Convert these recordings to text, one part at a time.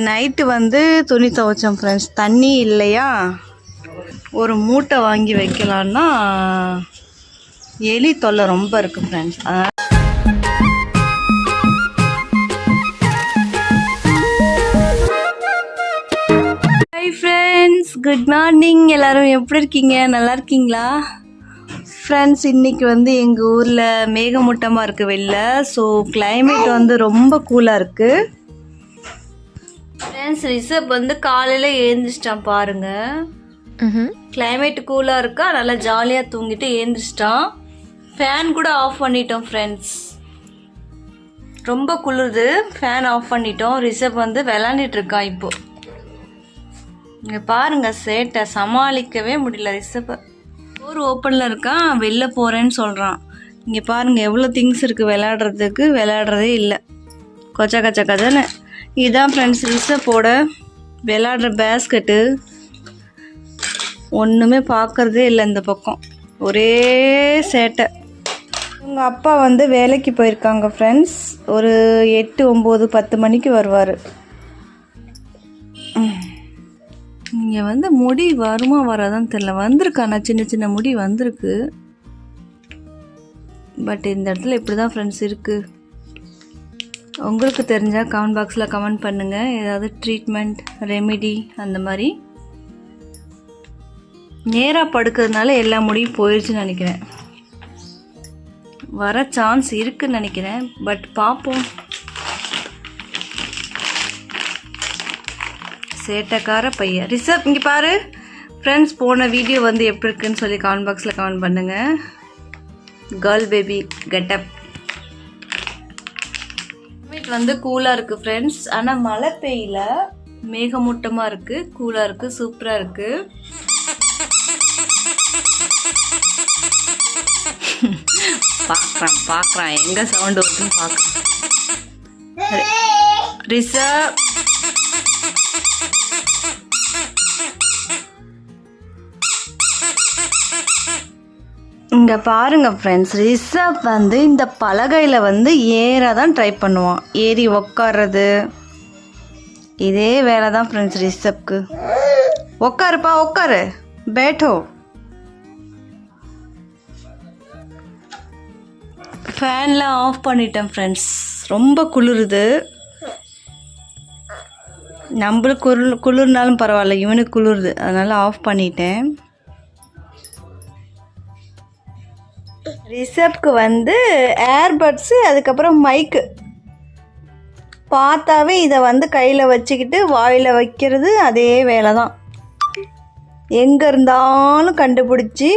Night வந்து துணி துவைச்சோம் friends. தண்ணி இல்லையா, ஒரு மூட்டை வாங்கி வைக்கலான்னா எலி தொல்லை ரொம்ப இருக்குது friends. Hi friends, good morning. எல்லோரும் எப்படி இருக்கீங்க? நல்லா இருக்கீங்களா ஃப்ரெண்ட்ஸ்? இன்றைக்கி வந்து எங்கள் ஊரில் மேகமூட்டமாக இருக்குது வெளில. ஸோ கிளைமேட் வந்து ரொம்ப கூலாக இருக்குது ஃப்ரெண்ட்ஸ். ரிஷப் வந்து காலையில் எழுந்திரிச்சிட்டான் பாருங்கள். கிளைமேட் கூலாக இருக்கா, நல்லா ஜாலியாக தூங்கிட்டு எழுந்திரிச்சிட்டான். ஃபேன் கூட ஆஃப் பண்ணிட்டோம் ஃப்ரெண்ட்ஸ். ரொம்ப குளிருது, ஃபேன் ஆஃப் பண்ணிட்டோம். ரிஷப் வந்து விளாண்டுட்டு இருக்கான். இப்போ இங்கே பாருங்க, சேட்டை சமாளிக்கவே முடியல ரிஷப்பை. டோர் ஓப்பனில் இருக்கான், வெளில போகிறேன்னு சொல்கிறான். இங்கே பாருங்கள் எவ்வளோ திங்ஸ் இருக்குது விளையாடுறதுக்கு. விளையாடுறதே இல்லை, கொச்சா கச்சா கச்சன்னு. இதுதான் ஃப்ரெண்ட்ஸ் ரிஷப்போட விளையாடுற பேஸ்கெட்டு. ஒன்றுமே பார்க்குறதே இல்லை இந்த பக்கம், ஒரே சேட்டை. உங்கள் அப்பா வந்து வேலைக்கு போயிருக்காங்க ஃப்ரெண்ட்ஸ். ஒரு 8, 9, 10 மணிக்கு வருவார். இங்கே வந்து முடி வருமா வராதான்னு தெரில. வந்திருக்காண்ணா, சின்ன சின்ன முடி வந்திருக்கு. பட் இந்த இடத்துல இப்படி தான் ஃப்ரெண்ட்ஸ் இருக்குது. உங்களுக்கு தெரிஞ்சால் கமெண்ட் பாக்ஸில் கமெண்ட் பண்ணுங்கள். ஏதாவது ட்ரீட்மெண்ட் ரெமிடி அந்த மாதிரி. நேராக படுக்கிறதுனால எல்லா முடியும் போயிடுச்சுன்னு நினைக்கிறேன். வர சான்ஸ் இருக்குன்னு நினைக்கிறேன், பட் பார்ப்போம். சேட்டைக்கார பையன் ரிஷப். இங்கே பாரு ஃப்ரெண்ட்ஸ், போன வீடியோ வந்து எப்படி இருக்குன்னு சொல்லி கமெண்ட் பாக்ஸில் கமெண்ட் பண்ணுங்கள். Girl baby getup. கிளைமேட் வந்து கூலாக இருக்குது ஃப்ரெண்ட்ஸ். ஆனால் மழை பெய்யல, மேகமூட்டமாக இருக்குது, கூலாக இருக்குது, சூப்பராக இருக்குது. பார்க்குறான் எங்கே சவுண்டு வருதுன்னு பார்க்குறான். ரிஷப் இங்கே பாருங்கள் ஃப்ரெண்ட்ஸ், ரிஷப் வந்து இந்த பலகையில் வந்து ஏற தான் ட்ரை பண்ணுவான். ஏறி உக்காடுறது இதே வேலை தான் ஃப்ரெண்ட்ஸ் ரிஷப்க்கு. உக்காருப்பா, உக்காரு, பேட்டோ. ஃபேன்லாம் ஆஃப் பண்ணிட்டேன் ஃப்ரெண்ட்ஸ், ரொம்ப குளிருது. நம்மளுக்கு குளிர்னாலும் பரவாயில்ல, இவனுக்கு குளிருது, அதனால் ஆஃப் பண்ணிட்டேன். ரிஷப்க்கு வந்து ஏர்பட்ஸு, அதுக்கப்புறம் மைக்கு. பார்த்தாவே இதை வந்து கையில் வச்சுக்கிட்டு வாயில் வைக்கிறது அதே வேலை தான். எங்கே இருந்தாலும் கண்டுபிடிச்சி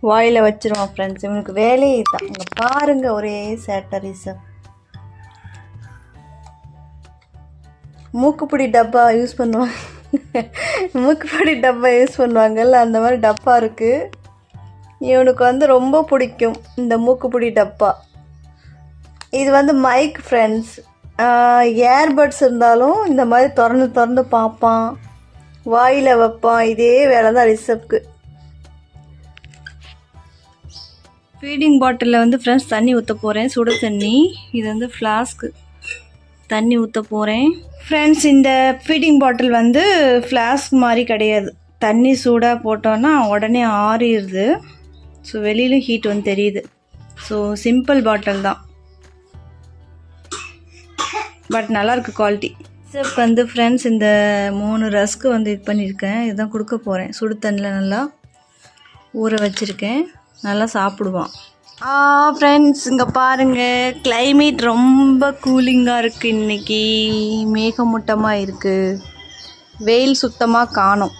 வாயில் வச்சிருவான் ஃப்ரெண்ட்ஸ். இவனுக்கு வேலையே தான். இங்கே பாருங்கள், ஒரே சேட்டை ரிஷப். மூக்குப்பிடி டப்பா யூஸ் பண்ணுவாங்க, மூக்குப்பிடி டப்பா யூஸ் பண்ணுவாங்கல்ல, அந்த மாதிரி டப்பா இருக்குது. இவனுக்கு வந்து ரொம்ப பிடிக்கும் இந்த மூக்குப்பிடி டப்பா. இது வந்து மைக் ஃப்ரெண்ட்ஸ். ஏர்பட்ஸ் இருந்தாலும் இந்த மாதிரி திறந்து திறந்து பார்ப்பான், வாயில் வைப்பான். இதே வேலை தான் ரிஷப்க்கு. ஃபீடிங் பாட்டிலில் வந்து ஃப்ரெண்ட்ஸ் தண்ணி ஊற்ற போகிறேன், சுட தண்ணி. இது வந்து ஃப்ளாஸ்க்கு, தண்ணி ஊற்ற போகிறேன் ஃப்ரெண்ட்ஸ். இந்த ஃபீடிங் பாட்டில் வந்து ஃப்ளாஸ்க் மாதிரி கிடையாது. தண்ணி சூடாக போட்டோன்னா உடனே ஆறிடுது. ஸோ வெளியிலும் ஹீட் வந்து தெரியுது. ஸோ சிம்பிள் பாட்டில் தான், பட் நல்லாயிருக்கு குவாலிட்டி. ரிஷப் வந்து ஃப்ரெண்ட்ஸ் இந்த 3 ரஸ்க்கு வந்து இது பண்ணியிருக்கேன். இதுதான் கொடுக்க போகிறேன். சுடு தண்ணியில் நல்லா ஊற வச்சுருக்கேன், நல்லா சாப்பிடுவான். ஃப்ரெண்ட்ஸ் இங்கே பாருங்கள், கிளைமேட் ரொம்ப கூலிங்காக இருக்குது. இன்றைக்கி மேகமூட்டமாக இருக்குது, வெயில் சுத்தமாக காணோம்.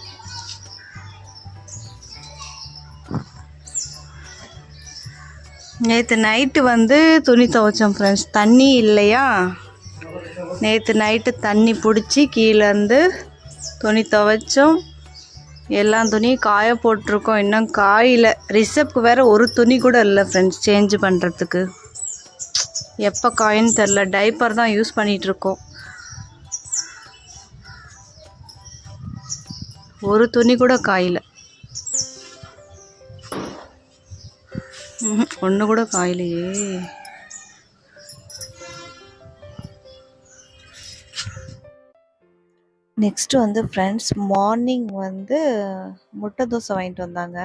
நேற்று நைட்டு வந்து துணி துவைச்சோம் ஃப்ரெண்ட்ஸ். தண்ணி இல்லையா, நேற்று நைட்டு தண்ணி பிடிச்சி கீழேருந்து துணி துவைச்சோம். எல்லா துணியும் காய போட்டிருக்கோம், இன்னும் காயில். ரிஷப்க்கு வேறு ஒரு துணி கூட இல்லை ஃப்ரெண்ட்ஸ் சேஞ்ச் பண்ணுறதுக்கு. எப்போ காயின்னு தெரில, டைப்பர் தான் யூஸ் பண்ணிகிட்ருக்கோம். ஒரு துணி கூட காயில், ஒன்று கூட காயிலையே. நெக்ஸ்ட்டு வந்து ஃப்ரெண்ட்ஸ் மார்னிங் வந்து முட்டை தோசை வாங்கிட்டு வந்தாங்க.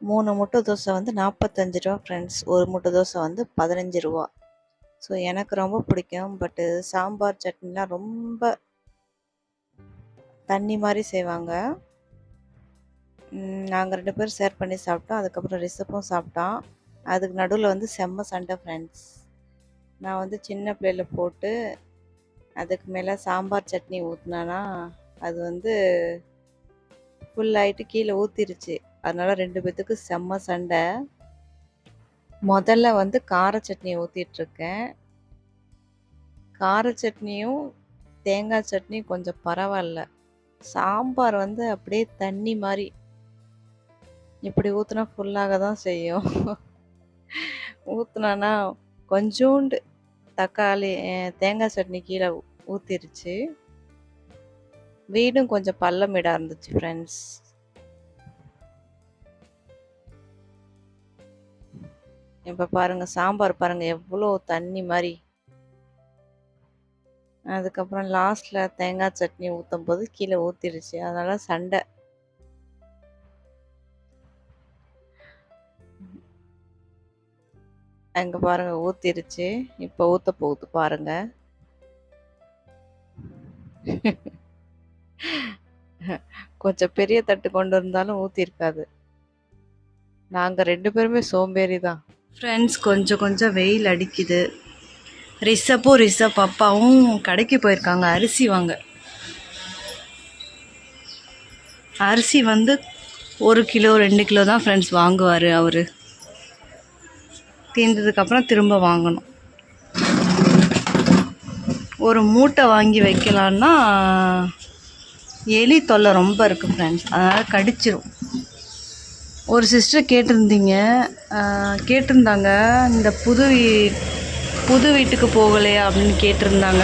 3 முட்டை தோசை வந்து 45 ரூபா ஃப்ரெண்ட்ஸ். ஒரு முட்டை தோசை வந்து 15 ரூபா. ஸோ எனக்கு ரொம்ப பிடிக்கும். பட்டு சாம்பார் சட்னிலாம் ரொம்ப தண்ணி மாதிரி செய்வாங்க. நாங்கள் 2 பேரும் ஷேர் பண்ணி சாப்பிட்டோம். அதுக்கப்புறம் ரிஷப்பும் சாப்பிட்டான். அதுக்கு நடுவில் வந்து செம்ம சண்டை ஃப்ரெண்ட்ஸ். நான் வந்து சின்ன பிள்ளையில் போட்டு அதுக்கு மேலே சாம்பார் சட்னி ஊற்றினானா அது வந்து ஃபுல் ஆகிட்டு கீழே ஊற்றிருச்சு. அதனால் 2 பேர்த்துக்கு செம்ம சண்டை. முதல்ல வந்து கார சட்னி ஊற்றிட்டுருக்கேன். கார சட்னியும் தேங்காய் சட்னியும் கொஞ்சம் பரவாயில்ல. சாம்பார் வந்து அப்படியே தண்ணி மாதிரி. இப்படி ஊற்றினா ஃபுல்லாக தான் செய்யும். ஊற்றினானா கொஞ்சோண்டு தக்காளி தேங்காய் சட்னி கீழே ஊற்றிருச்சு. வீடும் கொஞ்சம் பள்ளமேடாக இருந்துச்சு ஃப்ரெண்ட்ஸ். இப்போ பாருங்கள் சாம்பார் பாருங்கள் எவ்வளோ தண்ணி மாதிரி. அதுக்கப்புறம் லாஸ்ட்டில் தேங்காய் சட்னி ஊற்றும் போது கீழே ஊற்றிருச்சு. அதனால் சண்டை. அங்கே பாருங்கள் ஊற்றிருச்சு. இப்போ ஊற்ற போகுது பாருங்கள். கொஞ்சம் பெரிய தட்டு கொண்டு இருந்தாலும் ஊற்றிருக்காது. நாங்கள் 2 பேருமே சோம்பேறி தான் ஃப்ரெண்ட்ஸ். கொஞ்சம் வெயில் அடிக்குது. ரிஷப் அப்பாவும் கடைக்கு போயிருக்காங்க அரிசி வாங்க. அரிசி வந்து 1 கிலோ 2 கிலோ தான் ஃப்ரெண்ட்ஸ் வாங்குவார் அவர். தீர்ந்ததுக்கப்புறம் திரும்ப வாங்கணும். ஒரு மூட்டை வாங்கி வைக்கலான்னா எலி தொல்லை ரொம்ப இருக்குது ஃப்ரெண்ட்ஸ். அதனால் கடிச்சிரும். ஒரு சிஸ்டர் கேட்டிருந்தாங்க இந்த புது வீட்டுக்கு போகலையா அப்படின்னு கேட்டிருந்தாங்க.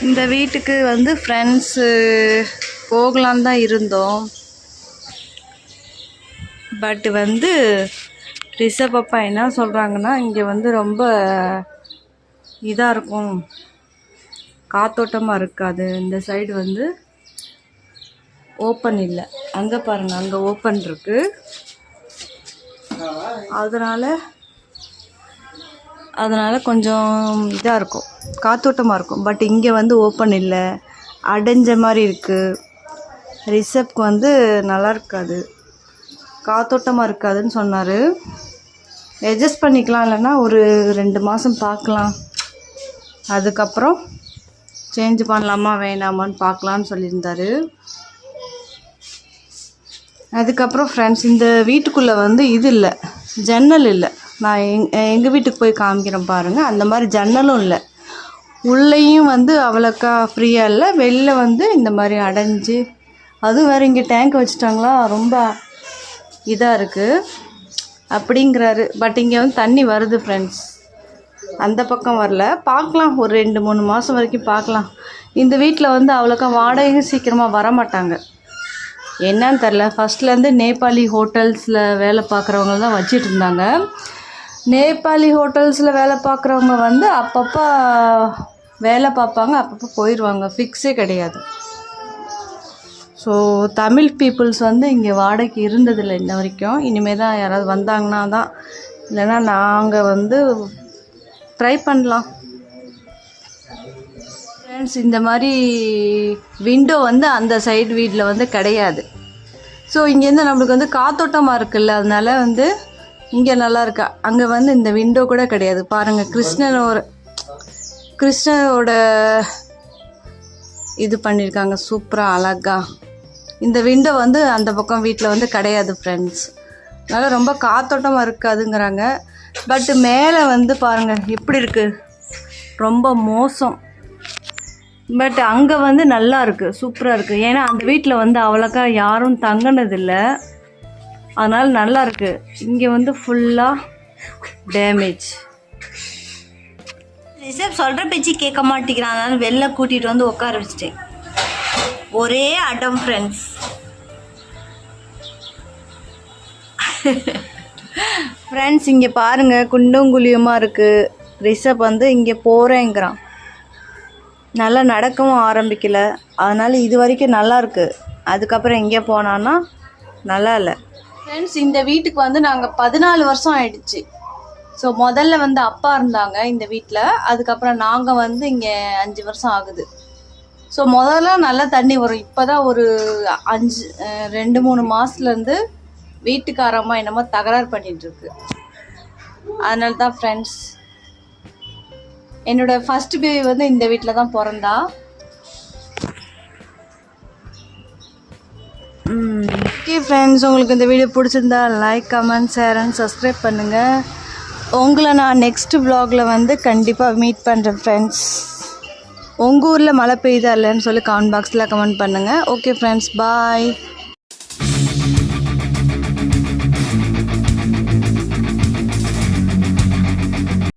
இந்த வீட்டுக்கு வந்து ஃப்ரெண்ட்ஸு போகலான்னு தான் இருந்தோம். பட் வந்து ரிஷப் அப்பா என்ன சொல்கிறாங்கன்னா இங்கே வந்து ரொம்ப இதாக இருக்கும், காத்தோட்டமாக இருக்காது. இந்த சைடு வந்து ஓப்பன் இல்லை. அங்கே பாருங்கள், அங்கே ஓப்பன் இருக்குது. அதனால் கொஞ்சம் இதாக இருக்கும், காத்தோட்டமாக இருக்கும். பட் இங்கே வந்து ஓப்பன் இல்லை, அடைஞ்ச மாதிரி இருக்குது. ரிஷப்க்கு வந்து நல்லா இருக்காது, காத்தோட்டமாக இருக்காதுன்னு சொன்னார். அட்ஜஸ்ட் பண்ணிக்கலாம், இல்லைன்னா ஒரு 2 மாதம் பார்க்கலாம், அதுக்கப்புறம் சேஞ்ச் பண்ணலாமா வேணாமான்னு பார்க்கலான்னு சொல்லியிருந்தார். அதுக்கப்புறம் ஃப்ரெண்ட்ஸ் இந்த வீட்டுக்குள்ளே வந்து இது இல்லை, ஜன்னல் இல்லை. நான் எங்கள் வீட்டுக்கு போய் காமிக்கிறேன் பாருங்கள். அந்த மாதிரி ஜன்னலும் இல்லை. உள்ளேயும் வந்து அவ்வளோக்கா ஃப்ரீயாக இல்லை, வெளில வந்து இந்த மாதிரி அடைஞ்சு. அதுவும் வேறு இங்கே டேங்க் வச்சுட்டாங்களா, ரொம்ப இதாக இருக்குது அப்படிங்கிறாரு. பட் இங்கே வந்து தண்ணி வருது ஃப்ரெண்ட்ஸ், அந்த பக்கம் வரல. பார்க்கலாம், ஒரு 2-3 மாதம் வரைக்கும் பார்க்கலாம். இந்த வீட்டில் வந்து அவ்வளோக்கா வாடகையும் சீக்கிரமாக வர மாட்டாங்க. என்னன்னு தெரில. ஃபஸ்ட்லேருந்து நேபாளி ஹோட்டல்ஸில் வேலை பார்க்குறவங்க தான் வச்சிட்டு இருந்தாங்க. நேபாளி ஹோட்டல்ஸில் வேலை பார்க்குறவங்க வந்து அப்பப்போ வேலை பார்ப்பாங்க, அப்பப்போ போயிடுவாங்க, ஃபிக்ஸே கிடையாது. ஸோ தமிழ் பீப்புள்ஸ் வந்து இங்கே வாடகைக்கு இருந்ததில்லை இன்ன வரைக்கும். இனிமேல் தான் யாராவது வந்தாங்கன்னா தான், இல்லைன்னா நாங்கள் வந்து ட்ரை பண்ணலாம். ஃப்ரெண்ட்ஸ் இந்த மாதிரி விண்டோ வந்து அந்த சைடு வீட்டில் வந்து கிடையாது. ஸோ இங்கேருந்து நம்மளுக்கு வந்து காத்தோட்டமாக இருக்குல்ல, அதனால வந்து இங்கே நல்லா இருக்கா. அங்கே வந்து இந்த விண்டோ கூட கிடையாது. பாருங்கள், கிருஷ்ணரோட இது பண்ணியிருக்காங்க சூப்பராக அழகாக. இந்த விண்டோ வந்து அந்த பக்கம் வீட்டில் வந்து கிடையாது ஃப்ரெண்ட்ஸ். அதனால் ரொம்ப காத்தோட்டமாக இருக்காதுங்கிறாங்க. பட்டு மேலே வந்து பாருங்கள் எப்படி இருக்குது, ரொம்ப மோசம். பட் அங்கே வந்து நல்லா இருக்குது, சூப்பராக இருக்குது. ஏன்னா அந்த வீட்டில் வந்து அவ்வளோக்கா யாரும் தங்கினதில்லை, அதனால் நல்லா இருக்குது. இங்கே வந்து ஃபுல்லாக டேமேஜ். ரிஷப் சொல்கிற பேச்சு கேட்க மாட்டேங்கிறான், அதனால் வெளில கூட்டிகிட்டு வந்து உட்கார வச்சிட்டேன். ஒரே அடம் ஃப்ரெண்ட்ஸ். ஃப்ரெண்ட்ஸ் இங்கே பாருங்கள், குண்டும் குழியுமாக இருக்குது. ரிஷப் வந்து இங்கே போகிறேங்கிறான். நல்லா நடக்கவும் ஆரம்பிக்கல. அதனால் இது வரைக்கும் நல்லா இருக்குது. அதுக்கப்புறம் எங்கே போனான்னா நல்லா இல்லை. ஃப்ரெண்ட்ஸ், இந்த வீட்டுக்கு வந்து நாங்கள் 14 வருஷம் ஆயிடுச்சு. ஸோ முதல்ல வந்து அப்பா இருந்தாங்க இந்த வீட்டில். அதுக்கப்புறம் நாங்கள் வந்து இங்கே 5 வருஷம் ஆகுது. ஸோ முதல்ல நல்லா தண்ணி வரும். இப்போ தான் ஒரு 2-3 மாதத்துலேருந்து வீட்டுக்காரம்மா என்னமோ தகராறு பண்ணிகிட்ருக்கு. அதனால தான் ஃப்ரெண்ட்ஸ், என்னோடய ஃபஸ்ட் பேபி வந்து இந்த வீட்டில் தான் பிறந்தா. ஓகே ஃப்ரெண்ட்ஸ், உங்களுக்கு இந்த வீடியோ பிடிச்சிருந்தா like, comment, share and subscribe பண்ணுங்கள். உங்களை நான் நெக்ஸ்ட் vlogல வந்து கண்டிப்பாக மீட் பண்ணுறேன் ஃப்ரெண்ட்ஸ். உங்கள் ஊரில் மழை பெய்யுதா இல்லைன்னு சொல்லி கமெண்ட் பாக்ஸில் கமெண்ட் பண்ணுங்கள். ஓகே ஃப்ரெண்ட்ஸ், பாய்.